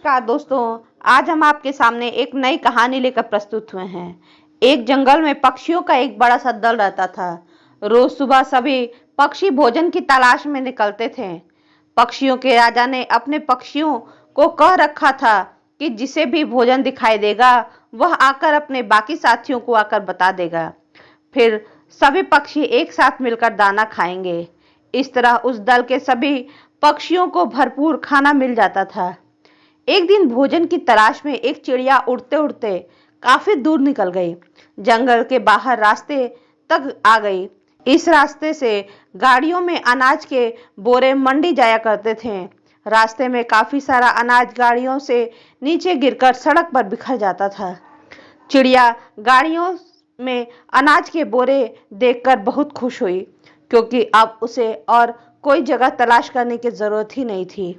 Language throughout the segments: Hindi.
नमस्कार दोस्तों, आज हम आपके सामने एक नई कहानी लेकर प्रस्तुत हुए हैं। एक जंगल में पक्षियों का एक बड़ा सा दल रहता था। रोज सुबह सभी पक्षी भोजन की तलाश में निकलते थे। पक्षियों के राजा ने अपने पक्षियों को कह रखा था कि जिसे भी भोजन दिखाई देगा वह आकर अपने बाकी साथियों को आकर बता देगा। फिर सभी पक्षी एक साथ मिलकर दाना खाएंगे। इस तरह उस दल के सभी पक्षियों को भरपूर खाना मिल जाता था। एक दिन भोजन की तलाश में एक चिड़िया उड़ते उड़ते काफी दूर निकल गई। जंगल के बाहर रास्ते तक आ गई। इस रास्ते से गाड़ियों में अनाज के बोरे मंडी जाया करते थे। रास्ते में काफी सारा अनाज गाड़ियों से नीचे गिरकर सड़क पर बिखर जाता था। चिड़िया गाड़ियों में अनाज के बोरे देखकर बहुत खुश हुई, क्योंकि अब उसे और कोई जगह तलाश करने की जरूरत ही नहीं थी।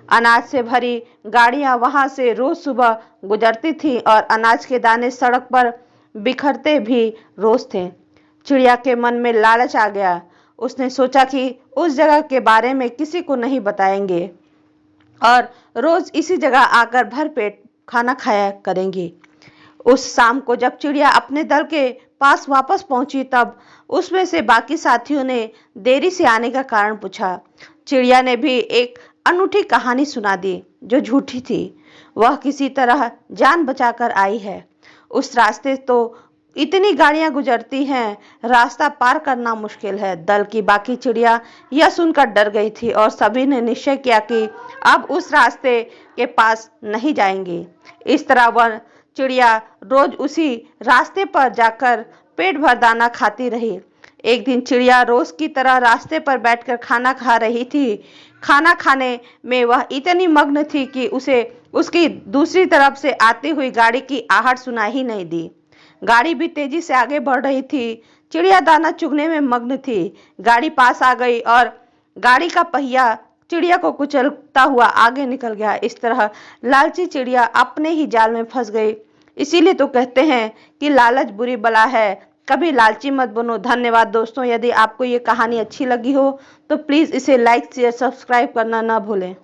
अनाज से भरी गाड़ियां वहां से रोज सुबह गुजरती थी और अनाज के दाने सड़क पर बिखरते भी रोज थे। चिड़िया के मन में लालच आ गया। उसने सोचा कि उस जगह के बारे में किसी को नहीं बताएंगे और रोज इसी जगह आकर भर पेट खाना खाया करेंगी। उस शाम को जब चिड़िया अपने दल के पास वापस पहुंची, तब उसमें से बाकी साथियों ने देरी से आने का कारण पूछा। चिड़िया ने भी एक अनूठी कहानी सुना दी जो झूठी थी। वह किसी तरह जान बचाकर आई है। उस रास्ते तो इतनी गाड़ियां गुजरती हैं, रास्ता पार करना मुश्किल है। दल की बाकी चिड़िया यह सुनकर डर गई थी और सभी ने निश्चय किया कि अब उस रास्ते के पास नहीं जाएंगे। इस तरह वह चिड़िया रोज उसी रास्ते पर जाकर पेट भर दाना खाती रही। एक दिन चिड़िया रोज की तरह रास्ते पर बैठकर खाना खा रही थी। खाना खाने में वह इतनी मग्न थी कि उसे उसकी दूसरी तरफ से आती हुई गाड़ी की आहट सुनाई ही नहीं दी। गाड़ी भी तेजी से आगे बढ़ रही थी। चिड़िया दाना चुगने में मग्न थी। गाड़ी पास आ गई और गाड़ी का पहिया चिड़िया को कुचलता हुआ आगे निकल गया। इस तरह लालची चिड़िया अपने ही जाल में फंस गई। इसीलिए तो कहते हैं कि लालच बुरी बला है, कभी लालची मत बनो। धन्यवाद दोस्तों। यदि आपको ये कहानी अच्छी लगी हो तो प्लीज़ इसे लाइक शेयर सब्सक्राइब करना ना भूलें।